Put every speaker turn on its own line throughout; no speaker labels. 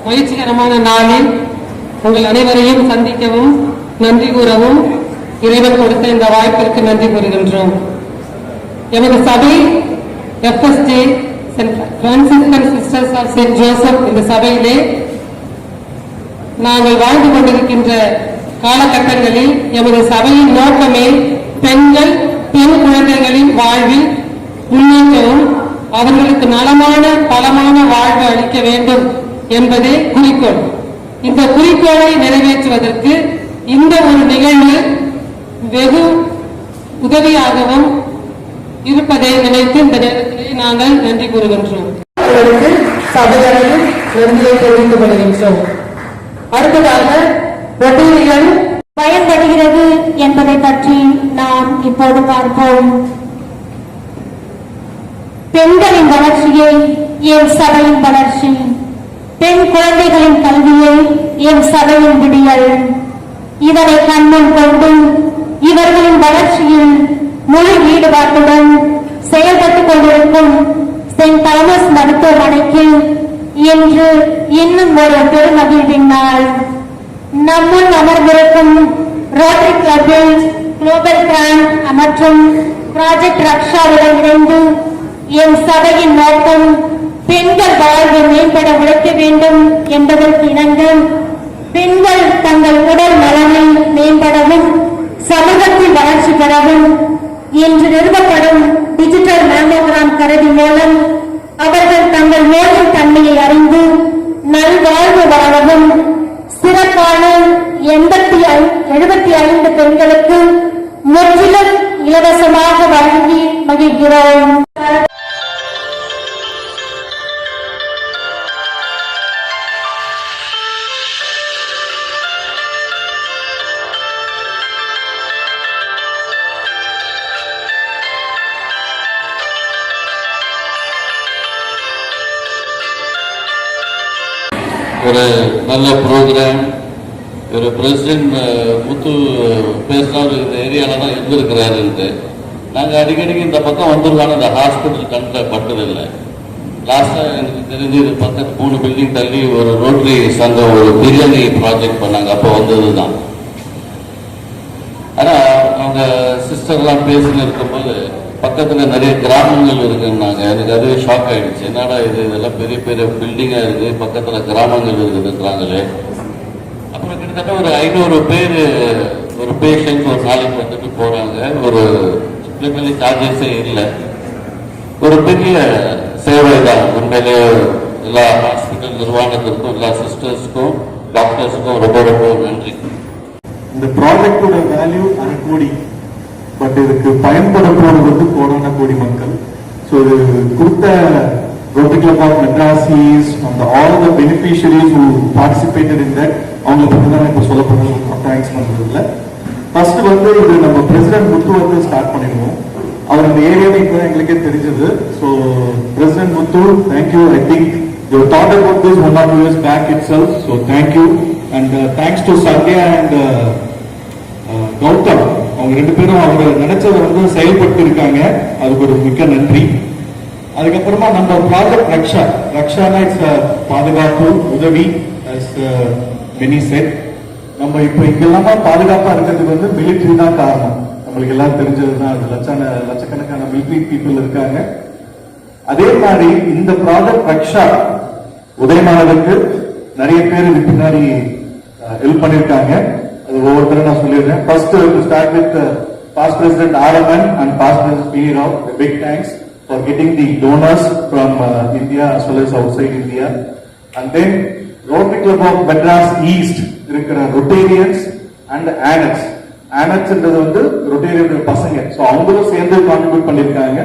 மகிழ்ச்சிகரமான நாளில் உங்கள் அனைவரையும் சந்திக்கவும் நன்றி கூறவும் இறைவன் கொடுத்த இந்த வாய்ப்பிற்கு நன்றி கூறுகின்றோம். எமது சபை FSJ Franciscan sisters of saint Joseph இந்த சபையிலே நாங்கள் வாழ்ந்து கொண்டிருக்கின்ற காலகட்டங்களில் எமது சபையின் நோக்கமே பெண்கள் பெண் குழந்தைகளின் வாழ்வில் முன்னேற்றவும் அவர்களுக்கு நலமான பலமான வாழ்வு அளிக்க வேண்டும் என்பதே குறிக்கோள். இந்த குறிக்கோளை நிறைவேற்றுவதற்கு இந்த ஒரு நிகழ்வு வெகு உதவியாகவும் இருப்பதை நினைத்து இந்த நேரத்திலே நாங்கள் நன்றி கூறுகின்றோம். சபையளவில் நன்றியை தெரிவித்துக் கொள்கின்றோம். அடுத்ததாக ரொட்டேரியன்
பயன்படுகிறது என்பதை பற்றி நாம் இப்போது பார்ப்போம். பெண்களின் வளர்ச்சியை என் சபையின் வளர்ச்சி, பெண் குழந்தைகளின் கல்வியை என் சபையின் விடியல். இதனை கண்முன் கொண்டு இவர்களின் வளர்ச்சியில் முழு ஈடுபாட்டுடன் செயல்பட்டுக் கொண்டிருக்கும் செயின்ட் தாமஸ் மருத்துவமனைக்கு இன்று இன்னும் ஒரு பெருமகிழ்வின் நாள். நம்முன் அமர்ந்திருக்கும் ரோட்டரி கிளப்பில் குளோபல் கிராண்ட் மற்றும் ப்ராஜெக்ட் ரக்ஷாவுடன் இணைந்து என் சபையின் நோக்கம் பெண்கள் வாழ்வு மேம்பட உழைக்க வேண்டும் என்பதற்கு இணங்க பெண்கள் தங்கள் உடல் நலனை மேம்படவும் சமூகத்தில் வளர்ச்சி பெறவும் இன்று நிறுவப்படும் டிஜிட்டல் மேமோகிராம் கருவி மூலம் அவர்கள் தங்கள் நோயின் தன்மையை அறிந்து நல்வாழ்வு வாழவும் சிறப்பான 75 பெண்களுக்கு முற்றிலும் இலவசமாக வழங்கி மகிழ்கிறோம்.
ஒரு நல்ல ப்ரோக்ராம். ஒரு பிரசிடென்ட் முத்து பேசினார், இந்த ஏரியாவில் தான் இருந்திருக்கிறாருன்ட்டு. நாங்கள் அடிக்கடிக்கு இந்த பக்கம் வந்துருக்கான இந்த ஹாஸ்பிட்டல் கண்ணில் பட்டதில்லை. லாஸ்ட்டாக எனக்கு தெரிஞ்சு இது பக்கத்து 3 பில்டிங் தள்ளி ஒரு ரோட்டரி சங்கம் ஒரு பிரியாணி ப்ராஜெக்ட் பண்ணாங்க. அப்போ வந்தது தான். ஆனால் அவங்க சிஸ்டர்லாம் பேசின்னு இருக்கும்போது பக்கத்தில் நிறைய கிராமங்கள் இருக்குன்னாங்க. எனக்கு அதுவே ஷாக் ஆகிடுச்சு. என்னடா இதெல்லாம் பெரிய பெரிய பில்டிங்காக இருக்குது, பக்கத்தில் கிராமங்கள் இருக்குதுன்றாங்களே. அப்புறம் கிட்டத்தட்ட ஒரு 500 பேர் ஒரு பேஷண்ட் ஒரு நாளைக்கு வந்துட்டு போகிறாங்க. ஒரு சப்ளிமெண்ட்லி சார்ஜஸே இல்லை. ஒரு பெரிய சேவை தான் உண்மையிலே. எல்லா ஹாஸ்பிட்டல் நிர்வாகத்திற்கும் எல்லா சிஸ்டர்ஸ்க்கும் டாக்டர்ஸுக்கும் ரொம்ப ரொம்ப நன்றி.
இந்த ப்ராஜெக்டோட வேல்யூ 1 கோடி, பட் இதுக்கு பயன்பட போறது கோடான கோடி மக்கள். ஸோ இது கொடுத்த Rotary Club of Madras and all the beneficiaries who participated in that, அவங்களை பற்றி தான் இப்போ சொல்ல போகிறோம். தேங்க்ஸ் பண்ணுறதுல ஃபர்ஸ்ட் இது நம்ம பிரசிடென்ட் முத்து ஸ்டார்ட் பண்ணிடுவோம். அவர் இந்த ஏரியாவில் இப்போ எங்களுக்கே தெரிஞ்சது. So president Muthu, thank you. I think you thought about this 1 or 2 years back itself. So thank you and thanks to Sathya and Gautham. அவங்க 2 பேரும் அவங்க நினைச்சதை செயல்பட்டு இருக்காங்க. அதுக்கு ஒரு மிக்க நன்றி. அதுக்கப்புறமா நம்ம ப்ராஜெக்ட் ரக்ஷானா இட்ஸ் பாதுகாப்பு உதவி. மெனி செட் நம்ம இப்போ இங்கெல்லாம் பாதுகாப்பா இருக்கிறதுக்கு மிலிட்ரி தான் காரணம். நம்மளுக்கு எல்லாம் தெரிஞ்சதுதான். லட்சக்கணக்கான மிலிட்ரி பீப்புள் இருக்காங்க. அதே மாதிரி இந்த ப்ராஜெக்ட் ரக்ஷா உதயமானதுக்கு நிறைய பேர் இதுக்கு பின்னாடி ஹெல்ப் பண்ணிருக்காங்க. அது ஒவ்வொருத்தரும் நான் சொல்லிடுறேன். First start with past President RMN and past President P. Rao. A big thanks for getting the donors from India as well as outside India. And then Rotary Club of Madras East இருக்கிற Rotarians and Annex. Annexன்றது Rotarian பசங்க. So அவங்களும் சேர்ந்து contribute பண்ணிருக்காங்க.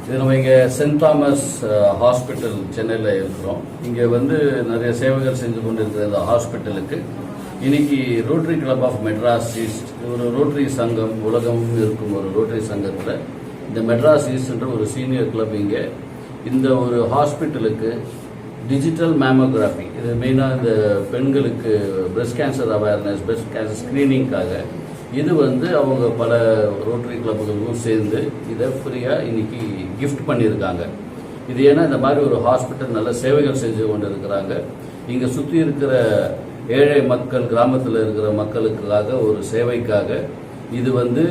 இது நம்ம இங்கே send Thomas hospital சென்னையில் இருக்கிறோம். இங்கே வந்து நிறைய சேவைகள் செஞ்சு கொண்டு இருக்கிற இந்த ஹாஸ்பிட்டலுக்கு இன்னைக்கு rotary club of Madras east, ஒரு ரோட்டரி சங்கம், உலகம் இருக்கும் ஒரு ரோட்டரி சங்கத்தில் இந்த மெட்ராஸ் ஈஸ்ட்ன்ற ஒரு சீனியர் கிளப் இங்கே இந்த ஒரு ஹாஸ்பிட்டலுக்கு டிஜிட்டல் மேமோகிராஃபி, இது மெயினாக இந்த பெண்களுக்கு breast cancer awareness, breast cancer ஸ்க்ரீனிங்காக இது வந்து அவங்க பல ரோட்டரி கிளப்புகளுக்கும் சேர்ந்து இதை ஃப்ரீயாக இன்னைக்கு கிஃப்ட் பண்ணியிருக்காங்க. இது ஏன்னா இந்த மாதிரி ஒரு ஹாஸ்பிட்டல் நல்ல சேவைகள் செஞ்சு கொண்டு இருக்கிறாங்க. இங்கே சுற்றி இருக்கிற ஏழை மக்கள், கிராமத்தில் இருக்கிற மக்களுக்காக ஒரு சேவைக்காக இது வந்து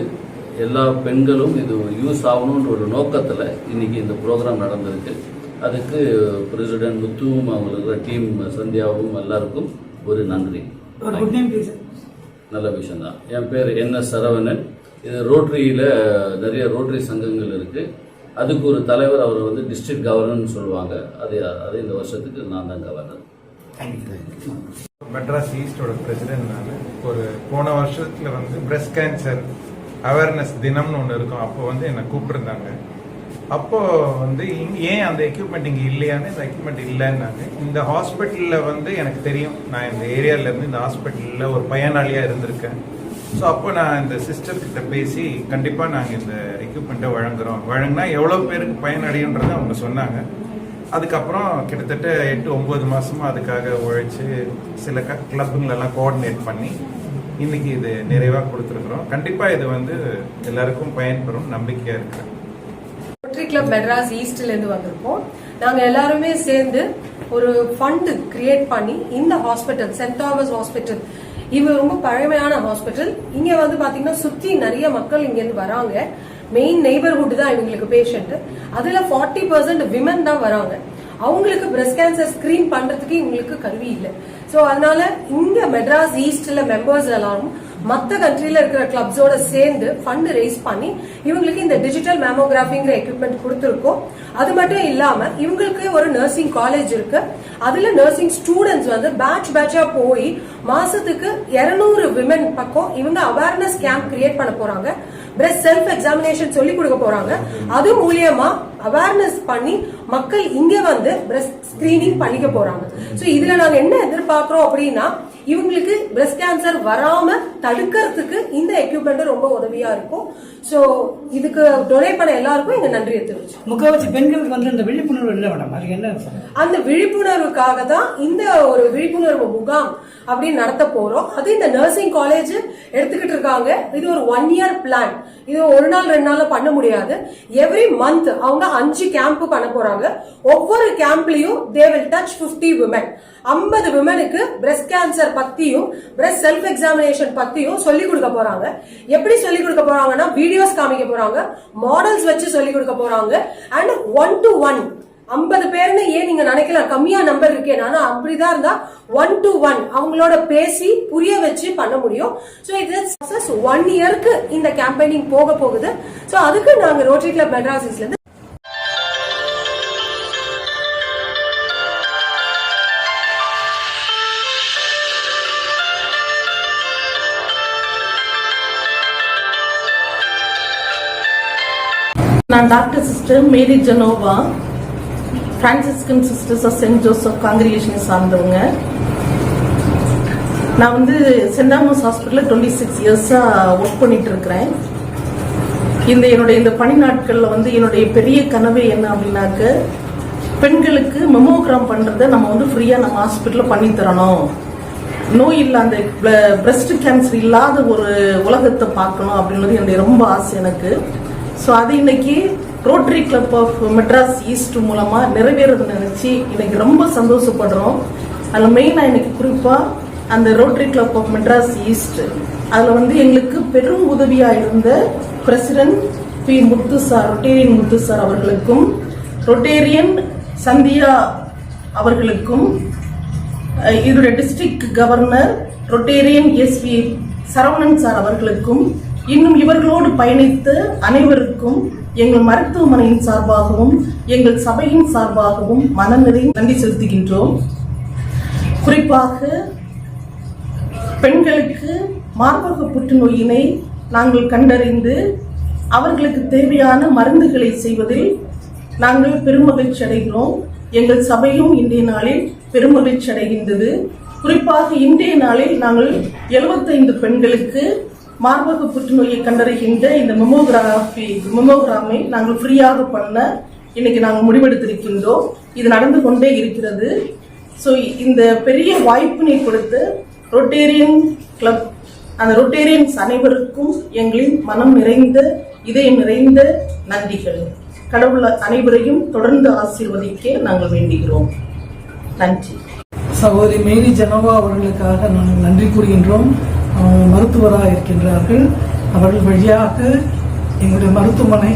எல்லா பெண்களும் இது யூஸ் ஆகணுன்ற ஒரு நோக்கத்தில் இன்னைக்கு இந்த ப்ரோக்ராம் நடந்திருக்கு. அதுக்கு பிரசிடென்ட் முத்துவும் அவங்களுக்கு டீம் சந்தியாவும் எல்லாருக்கும் ஒரு நன்றி. நல்ல விஷயம் தான். என் பேர் NS சரவணன். இது ரோட்டரியில் நிறைய ரோட்டரி சங்கங்கள் இருக்குது. அதுக்கு ஒரு தலைவர், அவர் வந்து டிஸ்ட்ரிக்ட் கவர்னர்னு சொல்லுவாங்க. அது இந்த வருஷத்துக்கு நான் தான் கவர்னர்.
மெட்ராஸ் ஈஸ்டோட பிரசிடென்ட் நான். ஒரு போன வருஷத்துல வந்து பிரஸ்ட் கேன்சர் அவேர்னஸ் தினம்னு ஒன்று இருக்கும். அப்போ வந்து என்னை கூப்பிட்டுருந்தாங்க. அப்போ வந்து ஏன் அந்த எக்யூப்மெண்ட் இங்கே இல்லையான்னு, இந்த எக்யூப்மெண்ட் இல்லைன்னாங்க. இந்த ஹாஸ்பிட்டலில் வந்து எனக்கு தெரியும், நான் இந்த ஏரியாவிலேருந்து இந்த ஹாஸ்பிட்டலில் ஒரு பயனாளியாக இருந்திருக்கேன். ஸோ அப்போ நான் இந்த சிஸ்டர்கிட்ட பேசி கண்டிப்பாக நாங்கள் இந்த எக்யூப்மெண்ட்டை வழங்கினா எவ்வளோ பேருக்கு பயனடையுன்றதை அவங்க சொன்னாங்க. அதுக்கப்புறம் கிட்டத்தட்ட 8-9 மாசமாக அதுக்காக உழைச்சி சில கிளப்புங்களெல்லாம் கோஆர்டினேட் பண்ணி இன்னைக்கு இது நிறைவாக கொடுத்துருக்குறோம். கண்டிப்பாக இது வந்து எல்லாருக்கும் பயன்பெறும் நம்பிக்கையாக இருக்கிறேன்.
ரோட்டரி கிளப் மெட்ராஸ் ஈஸ்ட்ல இருந்து வந்திருக்கோம். நாங்க எல்லாருமே சேர்ந்து ஒரு ஃபண்ட் கிரியேட் பண்ணி இந்த ஹாஸ்பிட்டல், சென்ட் தாமஸ் ஹாஸ்பிட்டல், இது ரொம்ப பழமையான ஹாஸ்பிட்டல். இங்க வந்து பாத்தீங்கன்னா சுத்தி நிறைய மக்கள் இங்க இருந்து வராங்க. மெயின் நெய்பர்ஹுட் தான் இவங்களுக்கு பேஷண்ட். அதுல 40% விமன் தான் வராங்க. அவங்களுக்கு பிரஸ்ட் கேன்சர் ஸ்கிரீன் பண்றதுக்கு இவங்களுக்கு கருவி இல்லை. சோ அதனால இங்க மெட்ராஸ் ஈஸ்ட்ல மெம்பர்ஸ் எல்லாரும் மத்த கண்ட்ரில இருக்கிற கிளப்ஸோட சேர்ந்து ஃபண்ட் ரைஸ் பண்ணி இவங்களுக்கு இந்த டிஜிட்டல் மேமோகிராஃபிங்கிற எக்யூப்மெண்ட் கொடுத்துருக்கோம். அது மட்டும் இல்லாம இவங்களுக்கு ஒரு நர்சிங் காலேஜ் இருக்கு. அதுல நர்சிங் ஸ்டூடெண்ட்ஸ் வந்து பேட்சா போய் மாசத்துக்கு 200 விமன் பக்கம் இவங்க அவேர்னஸ் கேம்ப் கிரியேட் பண்ண போறாங்க. பிரஸ்ட் செல்ஃப் எக்ஸாமினேஷன் சொல்லி கொடுக்க போறாங்க. அது மூலியமா அவேர்னஸ் பண்ணி மக்கள் இங்க வந்து பிரஸ்ட் ஸ்கிரீனிங் பண்ணிக்க போறாங்க. சோ இதுல நாங்க என்ன எதிர்பார்க்கிறோம் அப்படின்னா, இவங்களுக்கு பிரஸ்ட் கேன்சர் வராம தடுக்கிறதுக்கு இந்த எக்யூப்மெண்ட் ரொம்ப உதவியா இருக்கும். சோ இதுக்கு டொனேட் பண்ண எல்லாருக்கும் எங்க நன்றியை தெரிவிச்சோம்.
முகவரி பெண்களுக்கு வந்து அந்த விழிப்புணர்வு இல்லை மேடம், அது என்ன?
அந்த விழிப்புணர்வுக்காக தான் இந்த ஒரு விழிப்புணர்வு முகாம் அப்படின்னு நடத்த போறோம். அது இந்த நர்சிங் காலேஜ் எடுத்துக்கிட்டு இருக்காங்க. இது ஒரு 1 year பிளான். இது ஒரு நாள் 2 நாள்ல பண்ண முடியாது. எவ்ரி மந்த் அவங்க 5 கேம்ப் பண்ண போறாங்க. ஒவ்வொரு கேம்ப்லயும் தே வில் டச் 50 விமன். 50 விமனுக்கு பிரஸ்ட் கேன்சர் பத்தியும் பிரஸ்ட் செல்ஃப் எக்ஸாமினேஷன் பத்தியும் சொல்லி கொடுக்க போறாங்க. எப்படி சொல்லி கொடுக்க போறாங்கன்னா, வீடியோஸ் காமிக்க போறாங்க, மாடல்ஸ் வச்சு சொல்லி கொடுக்க போறாங்க. அண்ட் 1-to-1 50 பேர்னு ஏன் நீங்க நினைக்கலாம், கம்மியா நம்பர் இருக்கேன். ஆனா அப்படிதான் இருந்தா 1-to-1 அவங்களோட பேசி புரிய வச்சு பண்ண முடியும். சோ இது 1 yearக்கு இந்த கேம்பெயினிங் போக போகுது. சோ அதுக்கு நாங்க ரோட்டரி கிளப் மெட்ராஸ்ல இருந்து
நான் doctor sister Mary Genova, Franciscan sisters of Saint Joseph காங்கிரிகேஷனை சார்ந்தவங்க. நான் வந்து சென்ட் தாமஸ் ஹாஸ்பிட்டல்ல 26 இயர்ஸா ஒர்க் பண்ணிட்டு இருக்கிறேன். என்னுடைய பணி நாட்கள்ல வந்து என்னுடைய பெரிய கனவு என்ன அப்படின்னாக்க, பெண்களுக்கு மெமோகிராம் பண்றதை நம்ம வந்து ஃப்ரீயா நம்ம ஹாஸ்பிட்டல்ல பண்ணி தரணும். நோய் இல்லாத பிரஸ்ட் கேன்சர் இல்லாத ஒரு உலகத்தை பார்க்கணும் அப்படின்றது என்னுடைய ரொம்ப ஆசை எனக்கு. ஸோ அது இன்னைக்கு rotary club of Madras east மூலமா நிறைவேறது நினைச்சு இன்னைக்கு ரொம்ப சந்தோஷப்படுறோம். அதில் மெயினாக இன்னைக்கு குறிப்பா அந்த rotary club of Madras east, அதில் வந்து எங்களுக்கு பெரும் உதவியா இருந்த president P. Muthu sir, Rotarian Muthu sir அவர்களுக்கும், ரொட்டேரியன் சந்தியா அவர்களுக்கும், இதோட district governor Rotarian SP Saravanan sir அவர்களுக்கும், இன்னும் இவர்களோடு பயணித்த அனைவருக்கும் எங்கள் மருத்துவமனையின் சார்பாகவும் எங்கள் சபையின் சார்பாகவும் மனநிறை நன்றி செலுத்துகின்றோம். குறிப்பாக பெண்களுக்கு மார்பக புற்றுநோயினை நாங்கள் கண்டறிந்து அவர்களுக்கு தேவையான மருந்துகளை செய்வதில் நாங்கள் பெருமகிழ்ச்சி அடைகிறோம். எங்கள் சபையும் இன்றைய நாளில் பெருமகிழ்ச்சி அடைகின்றது. குறிப்பாக இன்றைய நாளில் நாங்கள் 75 பெண்களுக்கு மார்பக புற்றுநோயை கண்டறிகின்ற இந்த மெமோகிராமை நாங்கள் ஃப்ரீயாக பண்ண இன்னைக்கு நாங்கள் முடிவெடுத்திருக்கின்றோம். இது நடந்து கொண்டே இருக்கிறது. ஸோ இந்த பெரிய வாய்ப்பினை கொடுத்து ரொட்டேரியன் கிளப், அந்த ரொட்டேரியன்ஸ் அனைவருக்கும் எங்களின் மனம் நிறைந்த இதயம் நிறைந்த நன்றிகள். கடவுள் அனைவரையும் தொடர்ந்து ஆசீர்வதிக்க நாங்கள் வேண்டுகிறோம். நன்றி.
சகோதரி மேரி ஜெனோவா அவர்களுக்காக நாங்கள் நன்றி கூறுகின்றோம். மருத்துவராக இருக்கின்றார்கள். அவர்கள் வழியாக எங்களுடைய மருத்துவமனை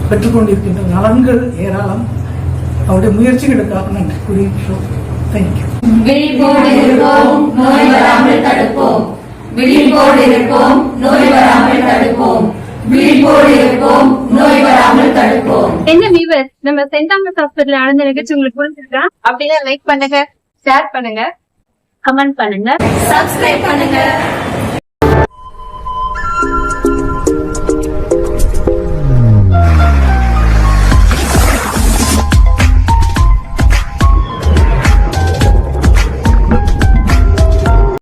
பெற்றுக்கொண்டிருக்கின்ற நலன்கள் ஏராளம். அவருடைய முயற்சிகளுக்காக நன்றி கூறுகின்றோம். தேங்க்யூ.
விழிப்போடு இருப்போம், நோய் வராமல் தடுப்போம். விழிப்போடு இருப்போம், நோய் வராமல் தடுப்போம். விழிப்போடு இருப்போம், நோய் வராமல் தடுப்போம்.
என்ன வீவர், நம்ம சென்ட் தாமஸ் ஹாஸ்பிட்டல் ஆனந்த நிகழ்ச்சி உங்களுக்கு பிடிச்சிருக்கா? அப்படின்னா லைக் பண்ணுங்க, ஷேர் பண்ணுங்க, கமெண்ட் பண்ணுங்க,
சப்ஸ்கிரைப் பண்ணுங்க.